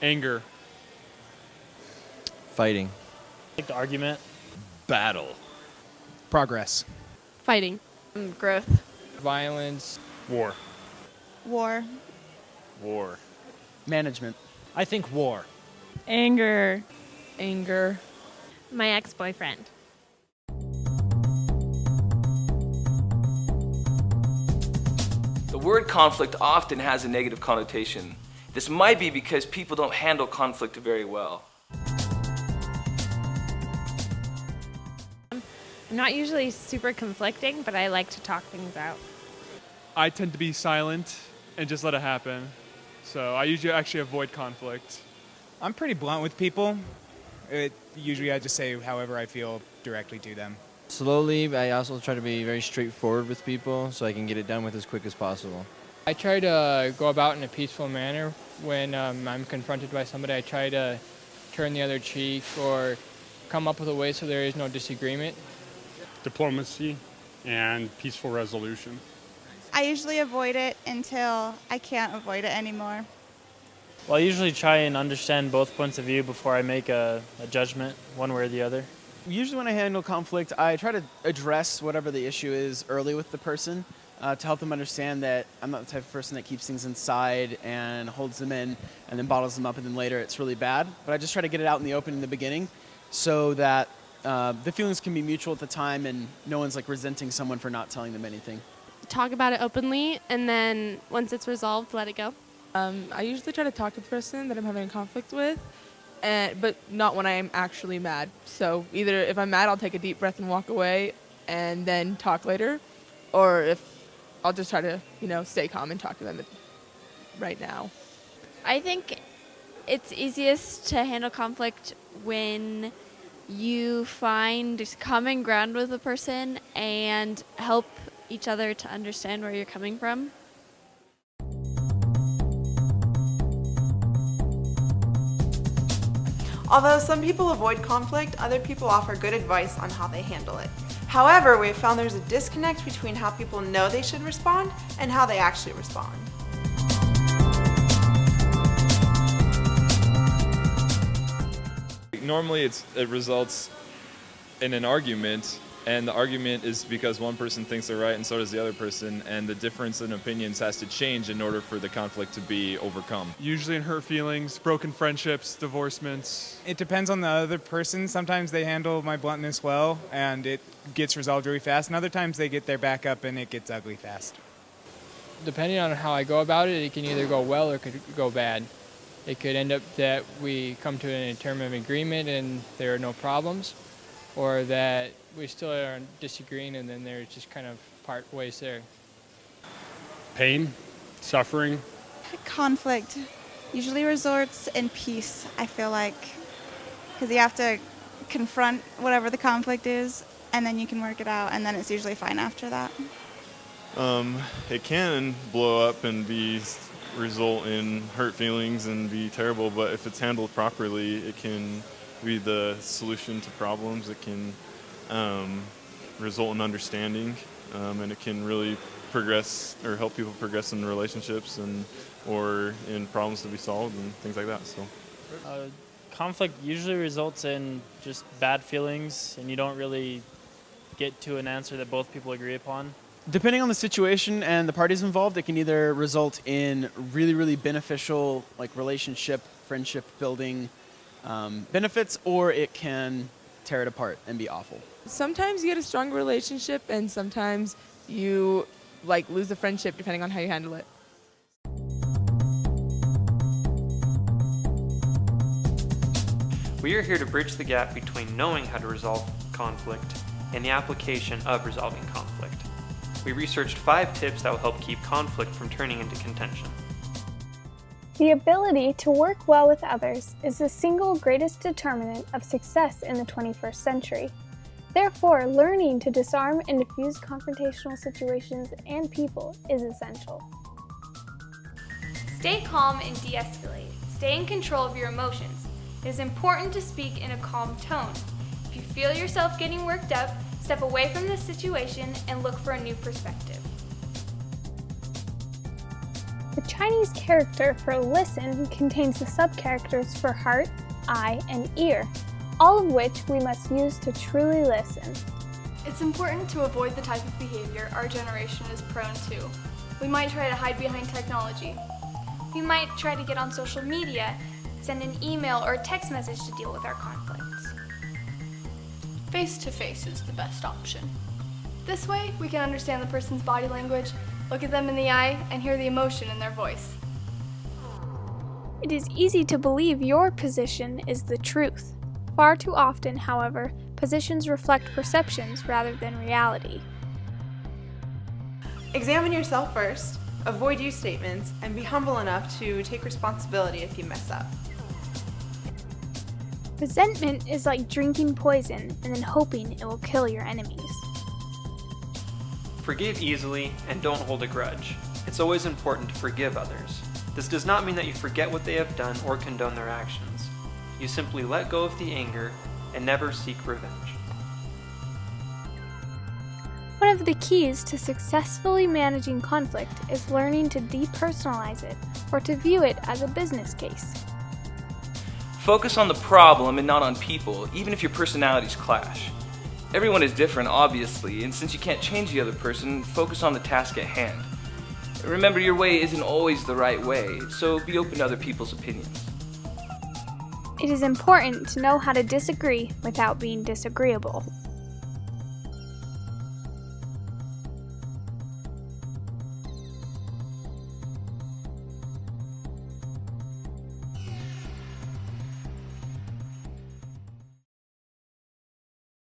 Anger. Fighting. Like the argument. Battle. Progress. Fighting. Growth. Violence. War. War. War. Management. I think war. Anger. Anger. My ex-boyfriend. The word conflict often has a negative connotation. This might be because people don't handle conflict very well. I'm not usually super conflicting, but I like to talk things out. I tend to be silent and just let it happen. So I usually actually avoid conflict. I'm pretty blunt with people. Usually I just say however I feel directly to them. Slowly, I also try to be very straightforward with people so I can get it done with as quick as possible. I try to go about in a peaceful manner. When I'm confronted by somebody, I try to turn the other cheek or come up with a way so there is no disagreement. Diplomacy and peaceful resolution. I usually avoid it until I can't avoid it anymore. Well, I usually try and understand both points of view before I make a judgment, one way or the other. Usually when I handle conflict, I try to address whatever the issue is early with the person to help them understand that I'm not the type of person that keeps things inside and holds them in and then bottles them up and then later it's really bad. But I just try to get it out in the open in the beginning so that the feelings can be mutual at the time and no one's like resenting someone for not telling them anything. Talk about it openly, and then once it's resolved, let it go. I usually try to talk to the person that I'm having a conflict with, but not when I'm actually mad. So either if I'm mad, I'll take a deep breath and walk away and then talk later, or if I'll just try to, stay calm and talk to them right now. I think it's easiest to handle conflict when you find common ground with a person and help each other to understand where you're coming from. Although some people avoid conflict, other people offer good advice on how they handle it. However, we have found there's a disconnect between how people know they should respond and how they actually respond. Normally it results in an argument, and the argument is because one person thinks they're right and so does the other person, and the difference in opinions has to change in order for the conflict to be overcome. Usually in hurt feelings, broken friendships, divorcements. It depends on the other person. Sometimes they handle my bluntness well and it gets resolved really fast, and other times they get their back up and it gets ugly fast. Depending on how I go about it, it can either go well or it could go bad. It could end up that we come to a term of agreement and there are no problems, or that we still are disagreeing and then there's just kind of part ways there. Pain, suffering. Conflict usually resorts in peace, I feel like, because you have to confront whatever the conflict is and then you can work it out, and then it's usually fine after that. It can blow up and result in hurt feelings and be terrible, but if it's handled properly, it can be the solution to problems. It can result in understanding, and it can really progress or help people progress in relationships or in problems to be solved and things like that. So, conflict usually results in just bad feelings, and you don't really get to an answer that both people agree upon. Depending on the situation and the parties involved, it can either result in really, really beneficial relationship, friendship building benefits, or it can tear it apart and be awful. Sometimes you get a stronger relationship, and sometimes you lose a friendship depending on how you handle it. We are here to bridge the gap between knowing how to resolve conflict and the application of resolving conflict. We researched 5 tips that will help keep conflict from turning into contention. The ability to work well with others is the single greatest determinant of success in the 21st century. Therefore, learning to disarm and diffuse confrontational situations and people is essential. Stay calm and de-escalate. Stay in control of your emotions. It is important to speak in a calm tone. If you feel yourself getting worked up, step away from the situation and look for a new perspective. The Chinese character for listen contains the subcharacters for heart, eye, and ear, all of which we must use to truly listen. It's important to avoid the type of behavior our generation is prone to. We might try to hide behind technology. We might try to get on social media, send an email or a text message to deal with our conflicts. Face-to-face is the best option. This way, we can understand the person's body language, look at them in the eye, and hear the emotion in their voice. It is easy to believe your position is the truth. Far too often, however, positions reflect perceptions rather than reality. Examine yourself first, avoid use statements, and be humble enough to take responsibility if you mess up. Resentment is like drinking poison and then hoping it will kill your enemies. Forgive easily and don't hold a grudge. It's always important to forgive others. This does not mean that you forget what they have done or condone their actions. You simply let go of the anger and never seek revenge. One of the keys to successfully managing conflict is learning to depersonalize it or to view it as a business case. Focus on the problem and not on people, even if your personalities clash. Everyone is different, obviously, and since you can't change the other person, focus on the task at hand. Remember, your way isn't always the right way, so be open to other people's opinions. It is important to know how to disagree without being disagreeable.